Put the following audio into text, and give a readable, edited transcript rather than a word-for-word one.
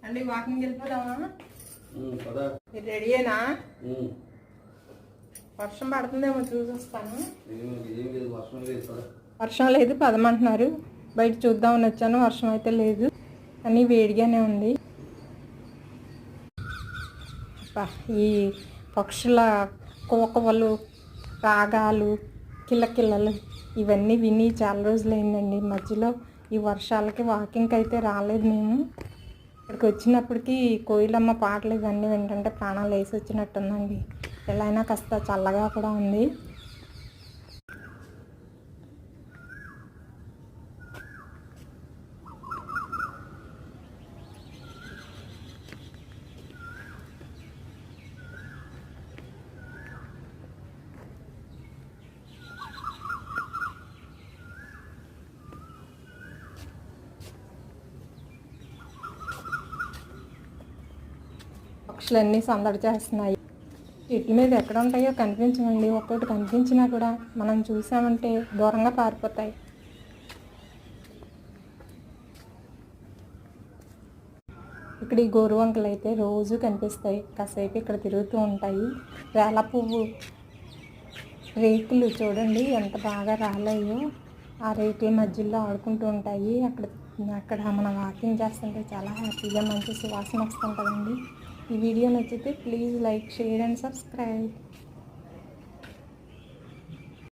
అండి వాకింగ్ వెళ్ళిపోదామా? రెడీయేనా? వర్షం పడుతుందేమో చూసొస్తాను. వర్షం లేదు పదమంటున్నారు. బయట చూద్దామని వచ్చాను, వర్షం అయితే లేదు కానీ వేడిగానే ఉంది. ఈ పక్షుల కోకవలు, రాగాలు, కిల్లకిల్లలు ఇవన్నీ విని చాలా రోజులైందండి. మధ్యలో ఈ వర్షాలకి వాకింగ్కి అయితే రాలేదు మేము. ఇక్కడికి వచ్చినప్పటికీ కోయిలమ్మ పాటలు ఇవన్నీ వింటుంటే ప్రాణాలు వేసి వచ్చినట్టుందండి. ఎలా అయినా కాస్త చల్లగా కూడా ఉంది. పక్షులన్నీ సందడి చేస్తున్నాయి. చెట్ల మీద ఎక్కడ ఉంటాయో కనిపించమండి. ఒక్కొక్కటి కనిపించినా కూడా మనం చూసామంటే దూరంగా పారిపోతాయి. ఇక్కడ ఈ గోరు వంకలు అయితే రోజు కనిపిస్తాయి. కాసేపు ఇక్కడ తిరుగుతూ ఉంటాయి. వేల పువ్వు రేకులు చూడండి ఎంత బాగా రాలేయో. ఆ రేకుల మధ్యలో ఆడుకుంటూ ఉంటాయి. అక్కడ మనం వాకింగ్ చేస్తుంటే చాలా హ్యాపీగా మంచి సువాసన వస్తుంటుందండి. ఈ వీడియో నచ్చితే please like, share and subscribe.